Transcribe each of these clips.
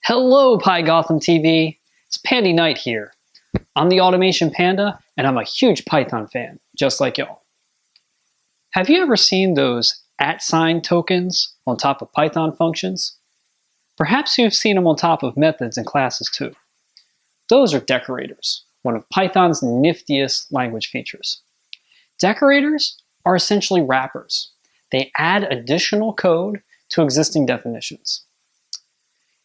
Hello, Pi Gotham TV. It's Pandy Knight here. I'm the Automation Panda, and I'm a huge Python fan, just like y'all. Have you ever seen those @ tokens on top of Python functions? Perhaps you've seen them on top of methods and classes too. Those are decorators, one of Python's niftiest language features. Decorators are essentially wrappers. They add additional code to existing definitions.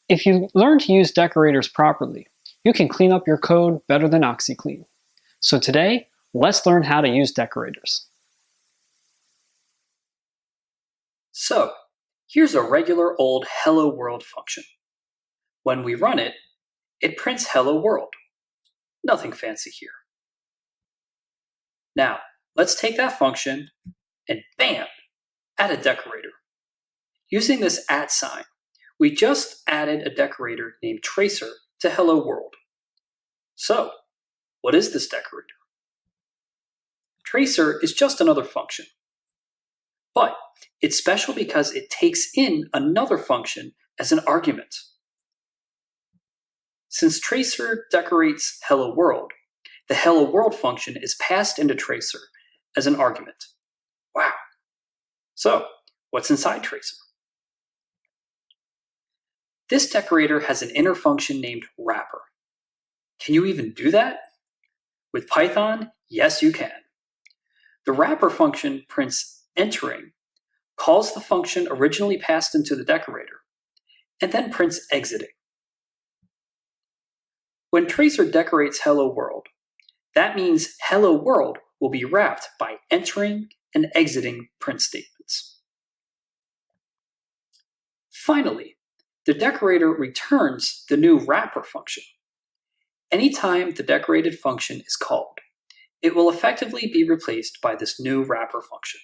If you learn to use decorators properly, you can clean up your code better than OxyClean. So today, let's learn how to use decorators. So, here's a regular old hello world function. When we run it, it prints hello world. Nothing fancy here. Now, let's take that function and bam, add a decorator. Using this @ sign, we just added a decorator named Tracer to hello world. So, what is this decorator? Tracer is just another function, but it's special because it takes in another function as an argument. Since Tracer decorates hello world, the hello world function is passed into Tracer as an argument. Wow. So, what's inside Tracer? This decorator has an inner function named wrapper. Can you even do that? With Python, yes you can. The wrapper function prints entering, calls the function originally passed into the decorator, and then prints exiting. When Tracer decorates hello world, that means hello world will be wrapped by entering and exiting print statements. Finally, the decorator returns the new wrapper function. Anytime the decorated function is called, it will effectively be replaced by this new wrapper function.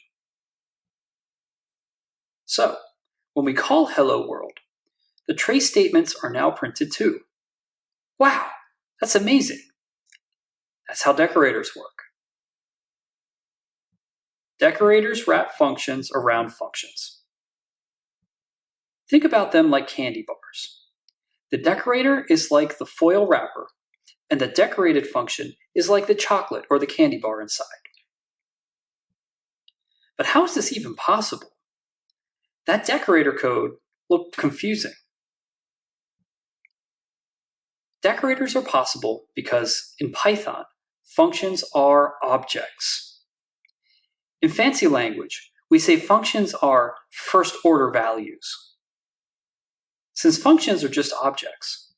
So, when we call hello world, the trace statements are now printed too. Wow, that's amazing. That's how decorators work. Decorators wrap functions around functions. Think about them like candy bars. The decorator is like the foil wrapper, and the decorated function is like the chocolate or the candy bar inside. But how is this even possible? That decorator code looked confusing. Decorators are possible because in Python, functions are objects. In fancy language, we say functions are first-order values. Since functions are just objects,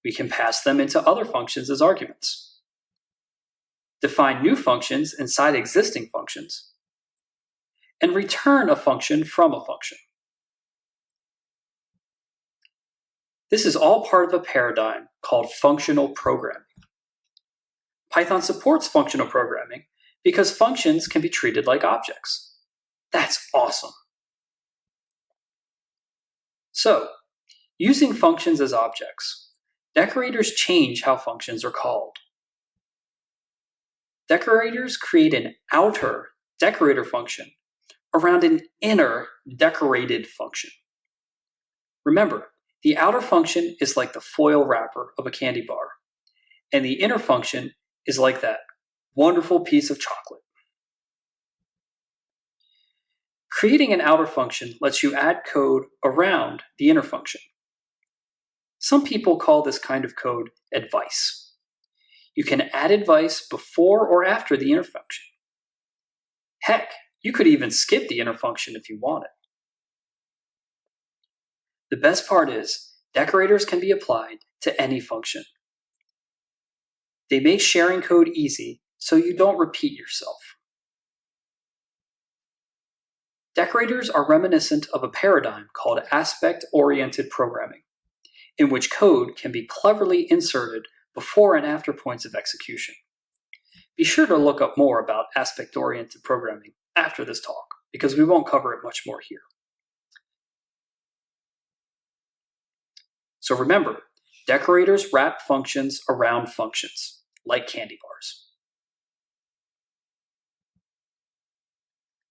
we can pass them into other functions as arguments, define new functions inside existing functions, and return a function from a function. This is all part of a paradigm called functional programming. Python supports functional programming because functions can be treated like objects. That's awesome. So, using functions as objects, decorators change how functions are called. Decorators create an outer decorator function around an inner decorated function. Remember, the outer function is like the foil wrapper of a candy bar, and the inner function is like that wonderful piece of chocolate. Creating an outer function lets you add code around the inner function. Some people call this kind of code advice. You can add advice before or after the inner function. Heck, you could even skip the inner function if you wanted. The best part is, decorators can be applied to any function. They make sharing code easy so you don't repeat yourself. Decorators are reminiscent of a paradigm called aspect-oriented programming, in which code can be cleverly inserted before and after points of execution. Be sure to look up more about aspect-oriented programming after this talk, because we won't cover it much more here. So remember, decorators wrap functions around functions, like candy bars.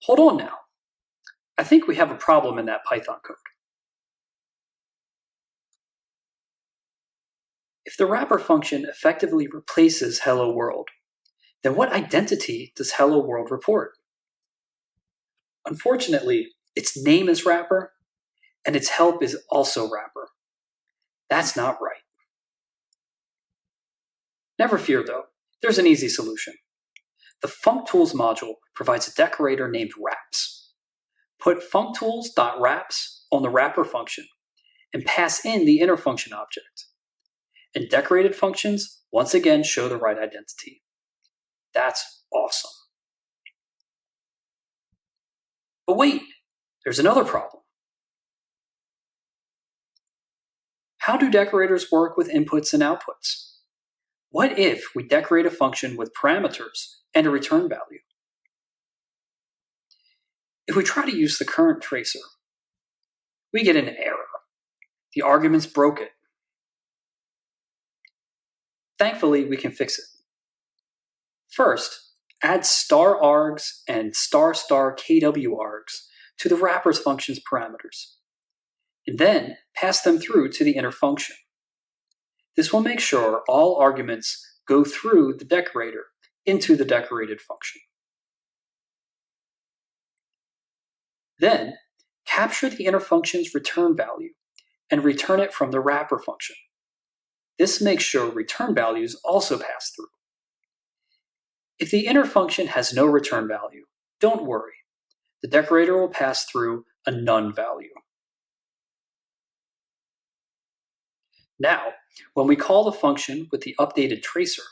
Hold on now. I think we have a problem in that Python code. If the wrapper function effectively replaces hello world, then what identity does hello world report? Unfortunately, its name is wrapper, and its help is also wrapper. That's not right. Never fear though, there's an easy solution. The functools module provides a decorator named wraps. Put functools.wraps on the wrapper function and pass in the inner function object. And decorated functions once again show the right identity. That's awesome. But wait, there's another problem. How do decorators work with inputs and outputs? What if we decorate a function with parameters and a return value? If we try to use the current tracer, we get an error. The argument's broken. Thankfully, we can fix it. First, add star args and star kw args to the wrapper's function's parameters, and then pass them through to the inner function. This will make sure all arguments go through the decorator into the decorated function. Then, capture the inner function's return value and return it from the wrapper function. This makes sure return values also pass through. If the inner function has no return value, don't worry. The decorator will pass through a none value. Now, when we call the function with the updated tracer,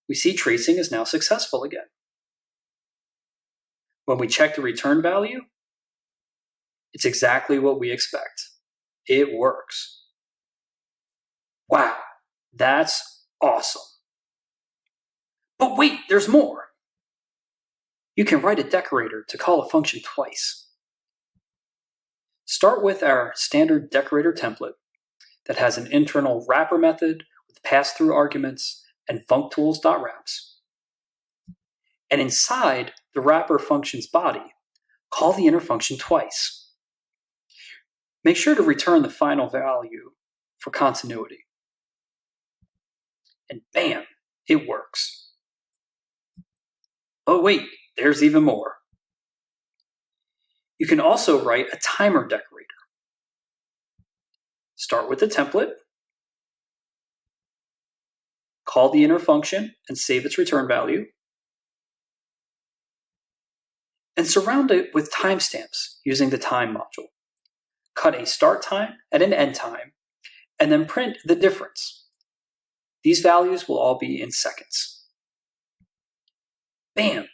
we see tracing is now successful again. When we check the return value, it's exactly what we expect. It works. Wow, that's awesome. But wait, there's more. You can write a decorator to call a function twice. Start with our standard decorator template that has an internal wrapper method with pass-through arguments and functools.wraps. And inside the wrapper function's body, call the inner function twice. Make sure to return the final value for continuity. And bam, it works. Oh wait, there's even more. You can also write a timer decorator. Start with the template, call the inner function and save its return value, and surround it with timestamps using the time module. Cut a start time and an end time, and then print the difference. These values will all be in seconds. Bam!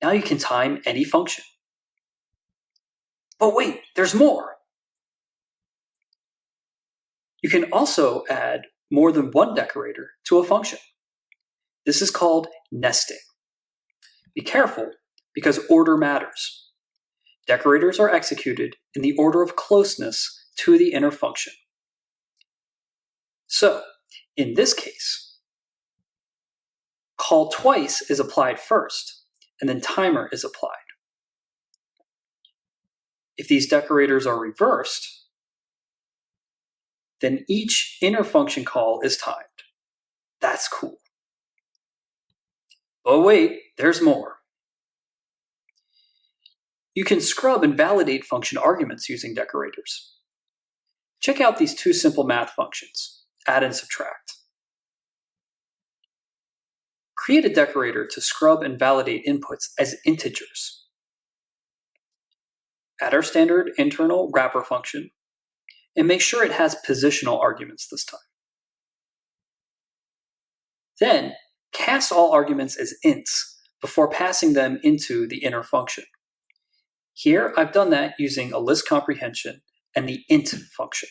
Now you can time any function. But wait, there's more! You can also add more than one decorator to a function. This is called nesting. Be careful, because order matters. Decorators are executed in the order of closeness to the inner function. So, in this case, call twice is applied first, and then timer is applied. If these decorators are reversed, then each inner function call is timed. That's cool. But wait, there's more. You can scrub and validate function arguments using decorators. Check out these two simple math functions, add and subtract. Create a decorator to scrub and validate inputs as integers. Add our standard internal wrapper function, and make sure it has positional arguments this time. Then, cast all arguments as ints before passing them into the inner function. Here, I've done that using a list comprehension and the int function.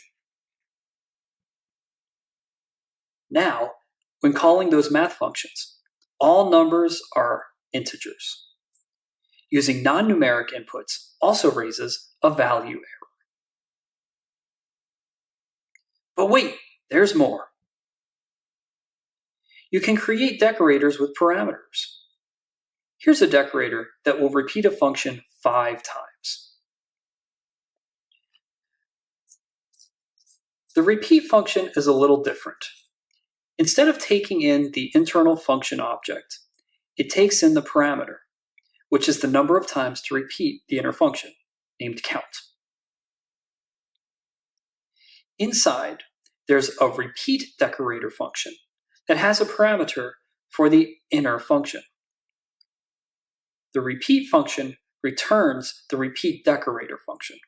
Now, when calling those math functions, all numbers are integers. Using non-numeric inputs also raises a value error. But wait, there's more. You can create decorators with parameters. Here's a decorator that will repeat a function 5 times. The repeat function is a little different. Instead of taking in the internal function object, it takes in the parameter, which is the number of times to repeat the inner function, named count. Inside, there's a repeat decorator function that has a parameter for the inner function. The repeat function returns the repeat decorator function.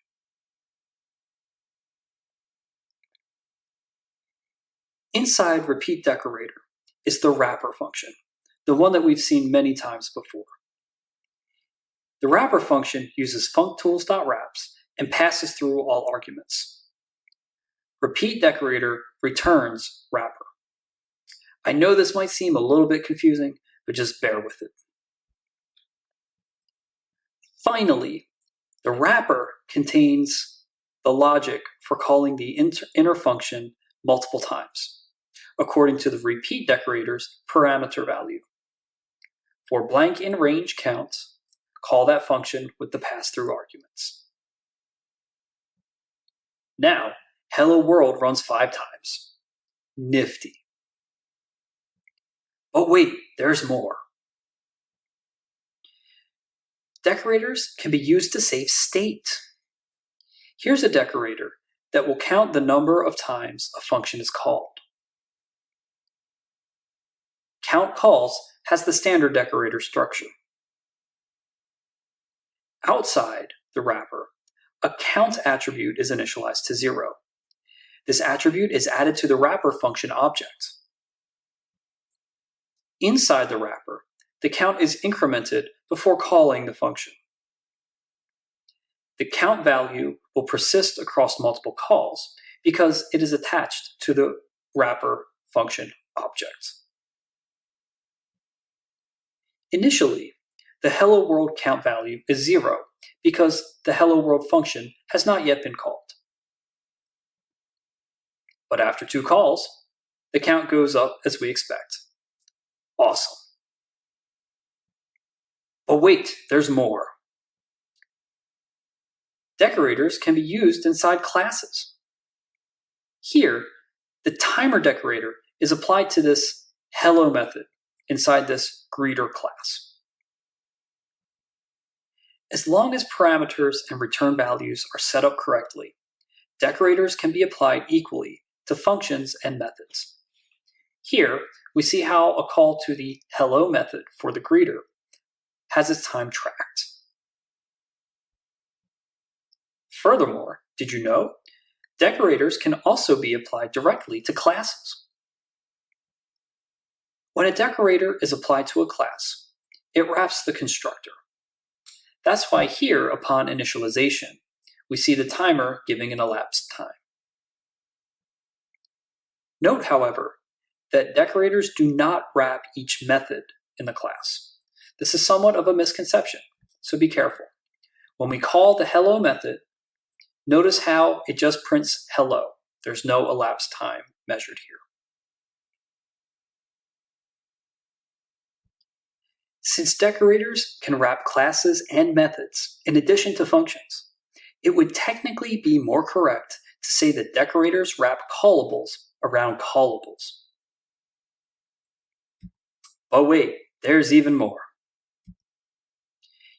Inside repeat decorator is the wrapper function, the one that we've seen many times before. The wrapper function uses functools.wraps and passes through all arguments. Repeat decorator returns wrapper. I know this might seem a little bit confusing, but just bear with it. Finally, the wrapper contains the logic for calling the inner function multiple times, according to the repeat decorator's parameter value. For blank in range count, call that function with the pass-through arguments. Now, hello world runs 5 times. Nifty. But wait, there's more. Decorators can be used to save state. Here's a decorator that will count the number of times a function is called. Count calls has the standard decorator structure. Outside the wrapper, a count attribute is initialized to 0. This attribute is added to the wrapper function object. Inside the wrapper, the count is incremented before calling the function. The count value will persist across multiple calls because it is attached to the wrapper function object. Initially, the hello world count value is 0 because the hello world function has not yet been called. But after 2 calls, the count goes up as we expect. Awesome. But wait, there's more. Decorators can be used inside classes. Here, the timer decorator is applied to this hello method inside this greeter class. As long as parameters and return values are set up correctly, decorators can be applied equally to functions and methods. Here, we see how a call to the hello method for the greeter has its time tracked. Furthermore, did you know? Decorators can also be applied directly to classes. When a decorator is applied to a class, it wraps the constructor. That's why here, upon initialization, we see the timer giving an elapsed time. Note, however, that decorators do not wrap each method in the class. This is somewhat of a misconception, so be careful. When we call the hello method, notice how it just prints hello. There's no elapsed time measured here. Since decorators can wrap classes and methods in addition to functions, it would technically be more correct to say that decorators wrap callables around callables. But wait, there's even more.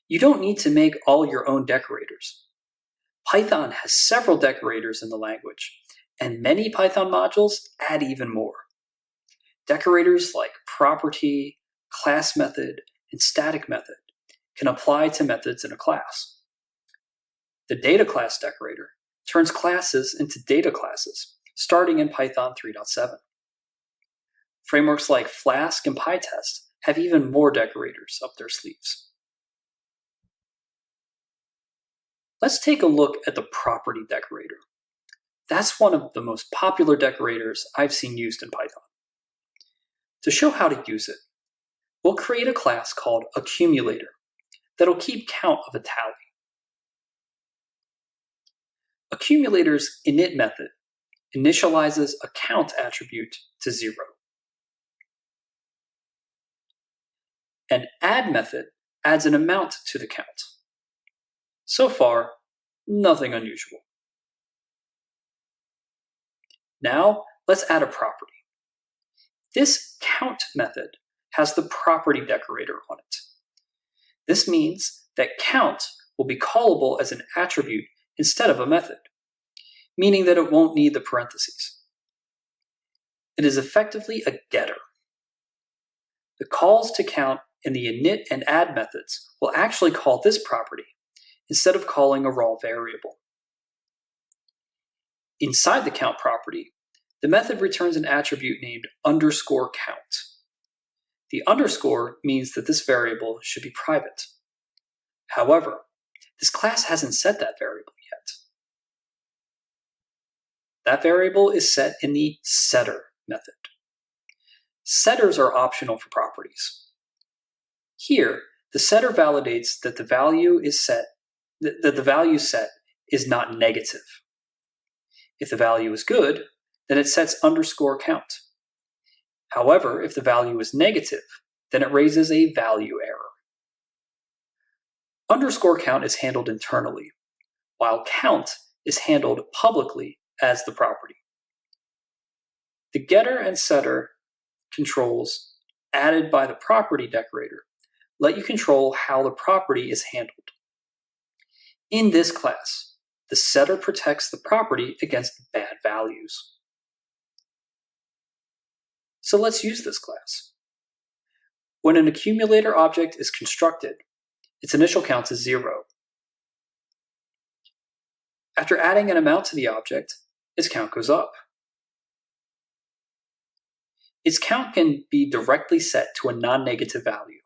You don't need to make all your own decorators. Python has several decorators in the language, and many Python modules add even more. Decorators like property, class method, and static method can apply to methods in a class. The data class decorator turns classes into data classes, starting in Python 3.7. Frameworks like Flask and PyTest have even more decorators up their sleeves. Let's take a look at the property decorator. That's one of the most popular decorators I've seen used in Python. To show how to use it, we'll create a class called accumulator that'll keep count of a tally. Accumulator's init method initializes a count attribute to 0. An add method adds an amount to the count. So far, nothing unusual. Now, let's add a property. This count method has the property decorator on it. This means that count will be callable as an attribute instead of a method, meaning that it won't need the parentheses. It is effectively a getter. The calls to count in the init and add methods will actually call this property instead of calling a raw variable. Inside the count property, the method returns an attribute named _count. The underscore means that this variable should be private. However, this class hasn't set that variable yet. That variable is set in the setter method. Setters are optional for properties. Here, the setter validates that the value set is not negative. If the value is good, then it sets _count. However, if the value is negative, then it raises a value error. _count is handled internally, while count is handled publicly as the property. The getter and setter controls added by the property decorator let you control how the property is handled. In this class, the setter protects the property against bad values. So let's use this class. When an accumulator object is constructed, its initial count is 0. After adding an amount to the object, its count goes up. Its count can be directly set to a non-negative value.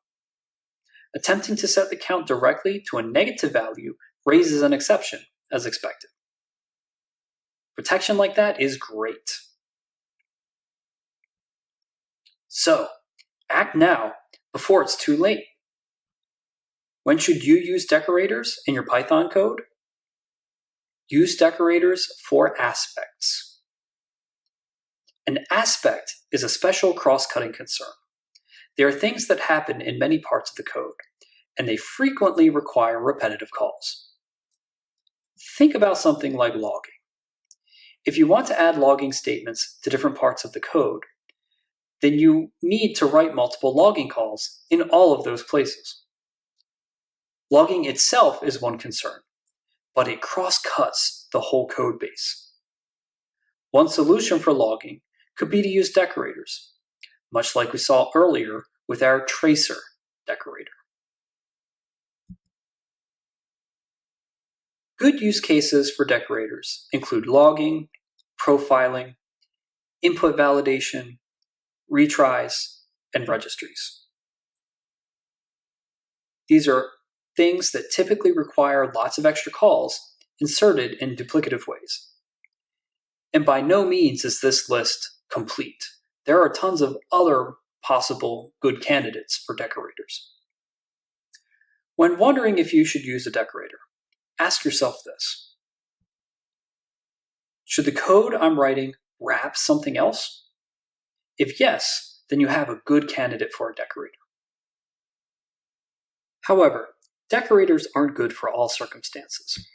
Attempting to set the count directly to a negative value raises an exception, as expected. Protection like that is great. So, act now before it's too late. When should you use decorators in your Python code? Use decorators for aspects. An aspect is a special cross-cutting concern. There are things that happen in many parts of the code, and they frequently require repetitive calls. Think about something like logging. If you want to add logging statements to different parts of the code, then you need to write multiple logging calls in all of those places. Logging itself is one concern, but it cross-cuts the whole code base. One solution for logging could be to use decorators, much like we saw earlier with our tracer decorator. Good use cases for decorators include logging, profiling, input validation, retries, and registries. These are things that typically require lots of extra calls inserted in duplicative ways. And by no means is this list complete. There are tons of other possible good candidates for decorators. When wondering if you should use a decorator, ask yourself this. Should the code I'm writing wrap something else? If yes, then you have a good candidate for a decorator. However, decorators aren't good for all circumstances.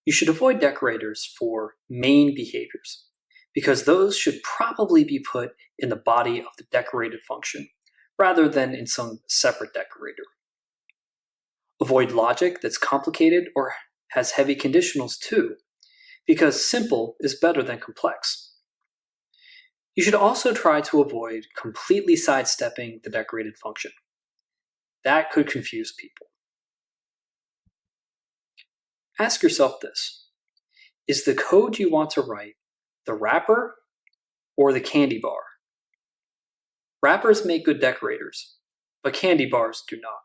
You should avoid decorators for main behaviors, because those should probably be put in the body of the decorated function, rather than in some separate decorator. Avoid logic that's complicated or has heavy conditionals too, because simple is better than complex. You should also try to avoid completely sidestepping the decorated function. That could confuse people. Ask yourself this. Is the code you want to write the wrapper or the candy bar? Wrappers make good decorators, but candy bars do not.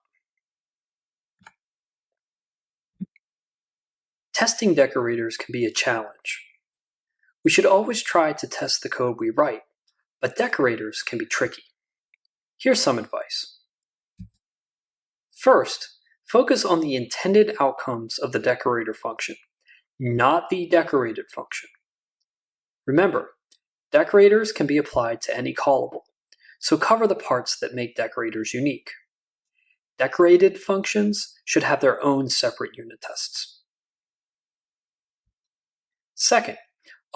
Testing decorators can be a challenge. We should always try to test the code we write, but decorators can be tricky. Here's some advice. First, focus on the intended outcomes of the decorator function, not the decorated function. Remember, decorators can be applied to any callable, so cover the parts that make decorators unique. Decorated functions should have their own separate unit tests. Second,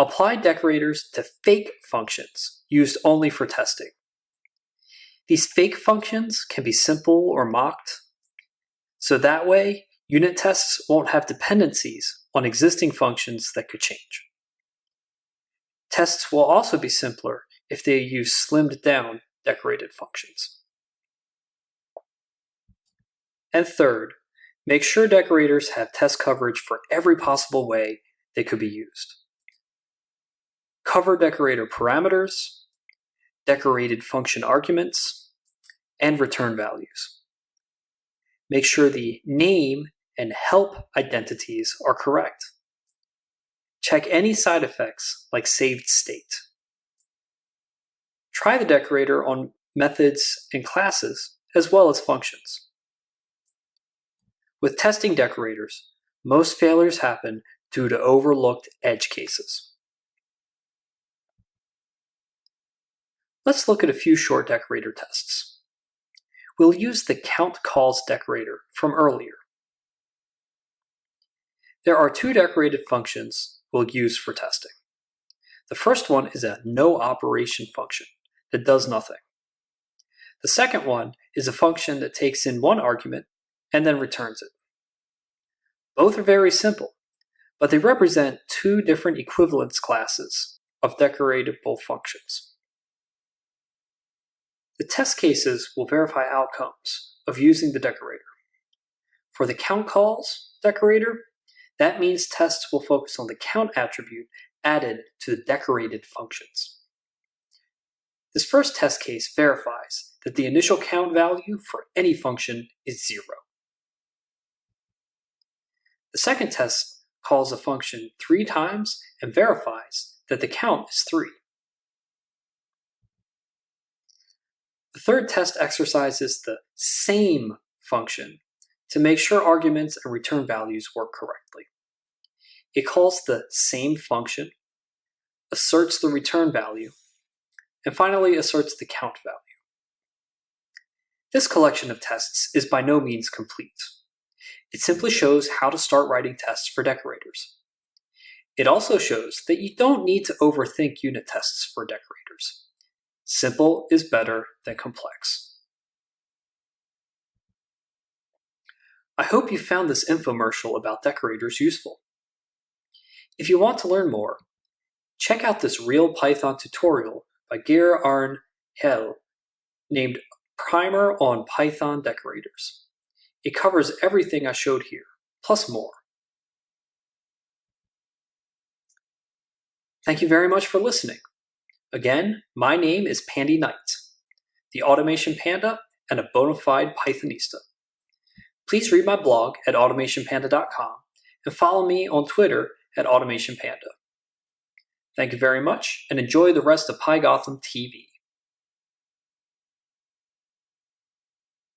Apply decorators to fake functions used only for testing. These fake functions can be simple or mocked, so that way unit tests won't have dependencies on existing functions that could change. Tests will also be simpler if they use slimmed down decorated functions. And third, make sure decorators have test coverage for every possible way they could be used. Cover decorator parameters, decorated function arguments, and return values. Make sure the name and help identities are correct. Check any side effects like saved state. Try the decorator on methods and classes as well as functions. With testing decorators, most failures happen due to overlooked edge cases. Let's look at a few short decorator tests. We'll use the count calls decorator from earlier. There are two decorated functions we'll use for testing. The first one is a no operation function that does nothing. The second one is a function that takes in one argument and then returns it. Both are very simple, but they represent two different equivalence classes of decoratable functions. The test cases will verify outcomes of using the decorator. For the count calls decorator, that means tests will focus on the count attribute added to the decorated functions. This first test case verifies that the initial count value for any function is 0. The second test calls a function 3 times and verifies that the count is 3. The third test exercises the same function to make sure arguments and return values work correctly. It calls the same function, asserts the return value, and finally asserts the count value. This collection of tests is by no means complete. It simply shows how to start writing tests for decorators. It also shows that you don't need to overthink unit tests for decorators. Simple is better than complex. I hope you found this infomercial about decorators useful. If you want to learn more, check out this real Python tutorial by Geir Arne Hell named Primer on Python Decorators. It covers everything I showed here, plus more. Thank you very much for listening. Again, my name is Pandy Knight, the Automation Panda and a bona fide Pythonista. Please read my blog at automationpanda.com and follow me on Twitter at automationpanda. Thank you very much and enjoy the rest of PyGotham TV.